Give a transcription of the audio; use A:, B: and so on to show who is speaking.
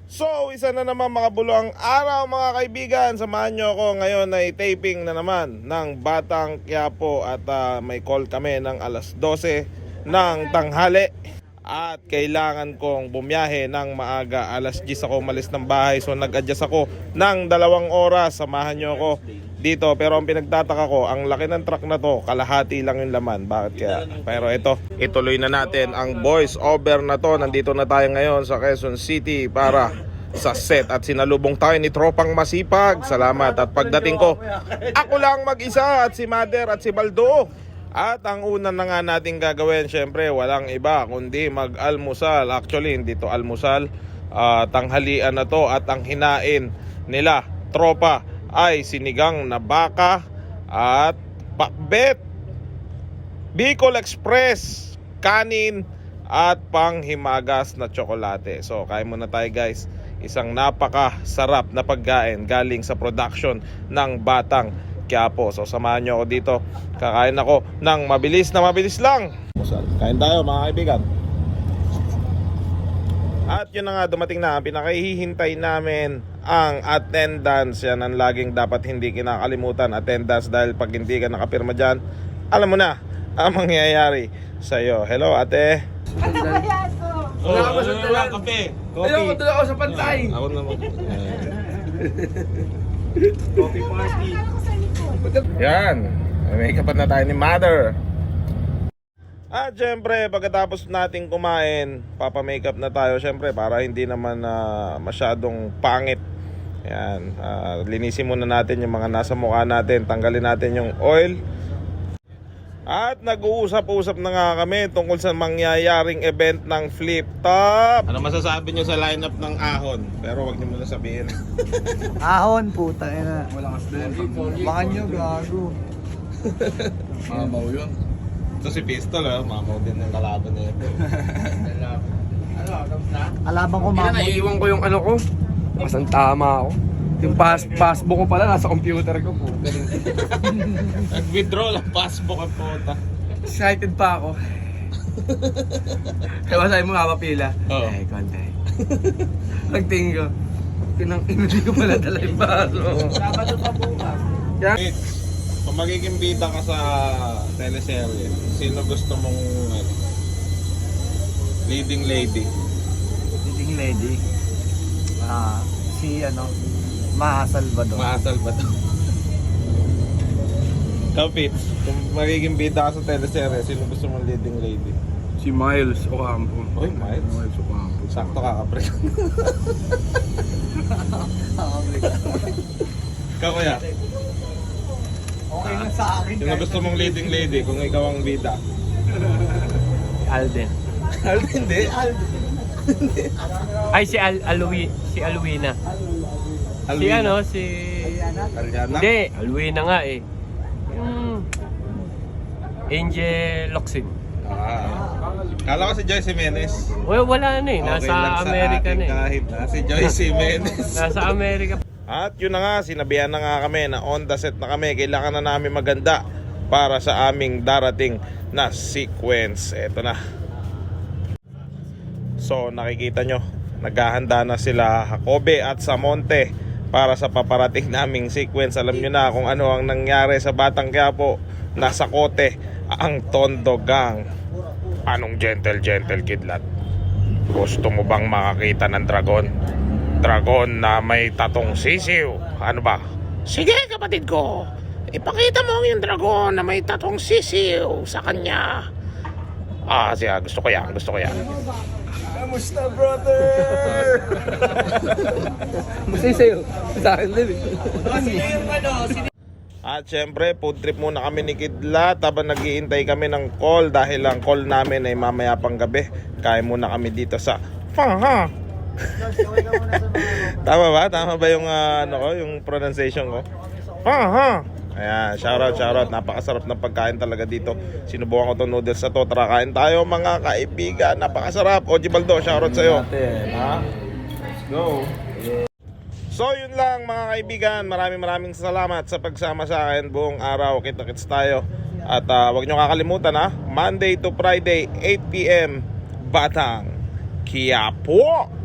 A: So, isa na naman makabuluhang araw mga kaibigan. Samahan nyo ako ngayon ay taping na naman ng Batang Quiapo. At may call kami ng alas 12 ng tanghali. At kailangan kong bumiyahe ng maaga. Alas 10 ako umalis ng bahay. So nag-adjust ako ng 2 oras. Samahan nyo ako dito. Pero ang pinagtataka ko, ang laki ng truck na to, kalahati lang yung laman. Bakit kaya? Pero ito, ituloy na natin ang voice over na to. Nandito na tayo ngayon sa Quezon City para sa set. At sinalubong tayo ni Tropang Masipag. Salamat. At pagdating ko, ako lang mag-isa at si Mother at si Baldo. At ang una na nga natin gagawin, syempre walang iba kundi mag-almusal. Actually hindi to almusal, tanghalian na to. At ang hinain nila tropa ay sinigang na baka at pakbet, Bicol Express, kanin at panghimagas na tsokolate. So kain muna tayo guys. Isang napakasarap na pagkain galing sa production ng Batang Quiapo. So samahan nyo ako dito. Kakain ako ng mabilis lang. Kain tayo mga kaibigan. At yun na nga, dumating na. Pinakahihintay namin ang attendance. Yan ang laging dapat hindi kinakalimutan. Attendance, dahil pag hindi ka nakapirma dyan, alam mo na ang mangyayari sa'yo. Hello ate.
B: Wala ako sa talang.
A: Kape.
B: Ayoko, doon ako sa pantay.
A: Ako naman. Coffee party. Yan. May kapat na tayo ni Mother. At syempre, pagkatapos nating kumain, papa-makeup na tayo syempre para hindi naman masyadong pangit. Yan. Linisin muna natin yung mga nasa mukha natin. Tanggalin natin yung oil. At nag-uusap-usap na nga kami tungkol sa mangyayaring event ng Flip Top. Ano masasabi nyo sa lineup ng Ahon? Pero wag nyo muna sabihin.
C: Ahon, puta ina.
B: Walang asden.
C: Baka nyo, gago.
B: Mamaw yun.
A: Ito si Pistol, mamaw din ng kalaban na ito.
C: Alabang ko
B: Kaya
C: mamo.
B: naiiwan ko yung ano ko. Kasang tama ako. Yung passbook ko pala nasa computer ko po.
A: Nag-withdraw lang passbook ang puta.
B: Excited pa ako. Kaya masabi mo nga pila.
A: Oo.
B: Eh, konti. Pagtingin ko, hindi ko pala dala yung baso.
C: Sabado pa bukas.
A: Kung magiging bida ka sa teleserye, sino gusto mong leading lady?
C: Leading lady. Si Maha Salvador.
A: Maasal ba ito? Kapit, kung magiging bida ka sa teleserye, sino gusto mong leading lady?
B: Si Miles Ocampo.
A: Oy, Miles.
B: Miles Ocampo.
A: Sakto ka, kapre. Ikaw kuya,
C: Okay na sa akin.
A: sino gusto mong leading lady kung ikaw ang bida?
D: Alden.
A: Hindi.
D: Ay, si Alwina. Si ano, si...
A: Ariana?
D: Hindi, Alwina nga eh. Yung... Angel Locsin.
A: Kala ko si Joyce Jimenez.
D: Wala na eh,
A: Okay lang
D: nasa
A: sa
D: Amerika
A: akin
D: na eh.
A: kahit si Joyce Jimenez.
D: Nasa Amerika.
A: At yun na nga, sinabihan na nga kami na on the set na kami. Kailangan na namin maganda para sa aming darating na sequence. Eto na. So nakikita nyo, naghahanda na sila Jacobe at Samonte para sa paparating naming sequence. Alam nyo na kung ano ang nangyari sa Batang Quiapo. Nasa kote ang Tondo Gang. Anong gentle kidlat? Gusto mo bang makakita ng dragon? Dragon na may tatong sisiw. Ano ba? Sige kapatid ko, ipakita mo yung dragon na may tatong sisiw sa kanya. Siya, gusto ko yan.
B: Kamusta, brother? Masaya sa'yo. Sa akin din eh.
A: At syempre, food trip muna kami ni Kidlat habang nag-iintay kami ng call. Dahil ang call namin ay mamaya pang gabi. Kain muna kami dito sa Faha. Tama ba yung yung pronunciation ko? Faha. Ayan, shoutout. Napakasarap ng pagkain talaga dito. Sinubukan ko itong noodles na to. Tara, kain tayo mga kaibigan. Napakasarap. Oji Baldo, shoutout sa'yo. Ha? Let's go. So yun lang mga kaibigan. Maraming salamat sa pagsama sa akin buong araw. Kita-kits tayo. At wag nyo kakalimutan Monday to Friday 8 PM Batang Quiapo.